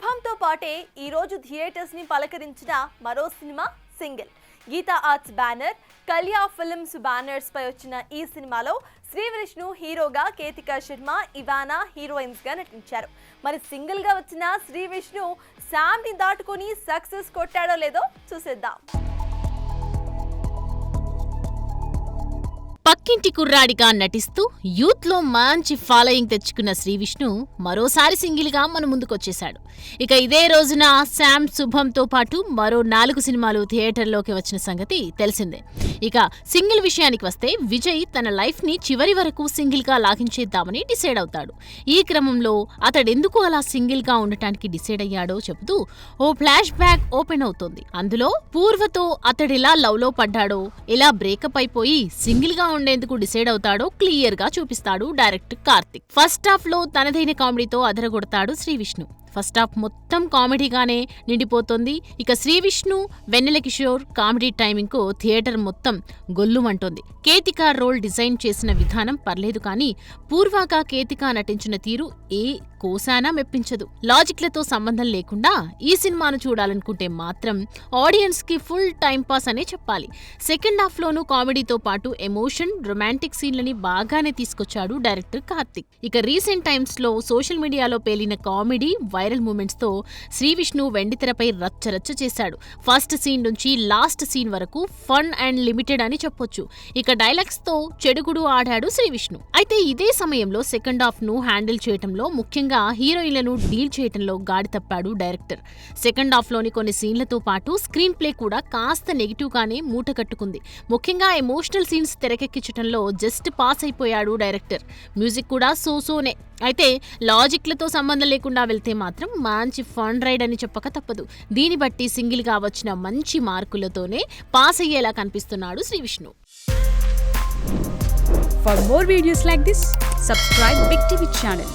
శుభంతో పాటే ఈరోజు థియేటర్స్ ని పలకరించిన మరో cinema single. Geetha Arts banner, కళ్యా ఫిల్మ్స్ బ్యానర్స్ పై వచ్చిన ఈ సినిమాలో శ్రీ విష్ణు హీరోగా, కేతికా శర్మ, ఇవానా హీరోయిన్స్ గా నటించారు. మరి సింగిల్ గా వచ్చిన శ్రీ విష్ణు శామ్ ని దాటుకొని సక్సెస్ కొట్టాడో లేదో చూసేద్దాం. పక్కింటి కుర్రాడిగా నటిస్తూ యూత్ లో మంచి ఫాలోయింగ్ తెచ్చుకున్న శ్రీ విష్ణు మరోసారి సింగిల్ గా మన ముందుకొచ్చేశాడు. ఇక ఇదే రోజున శామ్, శుభంతో పాటు మరో 4 సినిమాలు థియేటర్లోకి వచ్చిన సంగతి తెలిసిందే. ఇక సింగిల్ విషయానికి వస్తే విజయ్ తన లైఫ్ ని చివరి వరకు సింగిల్ గా లాగించేద్దామని డిసైడ్ అవుతాడు. ఈ క్రమంలో అతడెందుకు అలా సింగిల్ గా ఉండటానికి డిసైడ్ అయ్యాడో చెబుతూ ఓ ఫ్లాష్ బ్యాక్ ఓపెన్ అవుతోంది. అందులో పూర్వతో అతడిలా లవ్ లో పడ్డాడో, ఎలా బ్రేకప్ అయిపోయి సింగిల్ గా ఉండేందుకు డిసైడ్ అవుతాడో క్లియర్ గా చూపిస్తాడు డైరెక్టర్ కార్తిక్. ఫస్ట్ హాఫ్ లో తనదైన కామెడీతో అదరగొడతాడు శ్రీ విష్ణు. ఫస్ట్ హాఫ్ మొత్తం కామెడీగానే నిండిపోతుంది. ఇక శ్రీ విష్ణు, వెన్నెల కిషోర్ కామెడీ టైమింగ్ కు థియేటర్ మొత్తం గొల్లుమంటోంది. కేతికా రోల్ డిజైన్ చేసిన విధానం పర్లేదు కానీ పూర్వాగా కేతికా నటించిన తీరు ఏ కోసానా మెప్పించదు. లాజిక్లతో సంబంధం లేకుండా ఈ సినిమాను చూడాలనుకుంటే మాత్రం ఆడియన్స్ కి ఫుల్ టైం పాస్ అనే చెప్పాలి. సెకండ్ హాఫ్ లోనూ కామెడీతో పాటు ఎమోషన్, రొమాంటిక్ సీన్లని బాగానే తీసుకొచ్చాడు డైరెక్టర్ కార్తిక్. ఇక రీసెంట్ టైమ్స్ లో సోషల్ మీడియాలో పేలిన కామెడీ, వైరల్ మూమెంట్స్ తో శ్రీ విష్ణు వెండితెరపై రచ్చరచ్చ చేశాడు. ఫస్ట్ సీన్ నుంచి లాస్ట్ సీన్ వరకు ఫన్ అండ్ లిమిటెడ్ అని చెప్పొచ్చు. ఇక డైలాగ్స్ తో చెడుగుడు ఆడాడు శ్రీ విష్ణు. అయితే ఇదే సమయంలో సెకండ్ హాఫ్ ను హ్యాండిల్ చేయటంలో, ముఖ్యంగా హీరోయిన్లను డీల్ చేయటంలో గాడి తప్పాడు డైరెక్టర్. సెకండ్ హాఫ్ లోని కొన్ని సీన్లతో పాటు స్క్రీన్ ప్లే కూడా కాస్త నెగిటివ్ గానే మూట కట్టుకుంది. ముఖ్యంగా ఎమోషనల్ సీన్స్ తెరకెక్కించటంలో జస్ట్ పాస్ అయిపోయాడు డైరెక్టర్. మ్యూజిక్ కూడా సోసోనే. అయితే లాజిక్లతో సంబంధం లేకుండా వెళ్తే మాత్రం మంచి ఫన్ రైడ్ అని చెప్పక తప్పదు. దీన్ని బట్టి సింగిల్ గా వచ్చిన మంచి మార్కులతోనే పాస్ అయ్యేలా కనిపిస్తున్నాడు Shri Vishnu. For more videos like this, subscribe Big TV channel.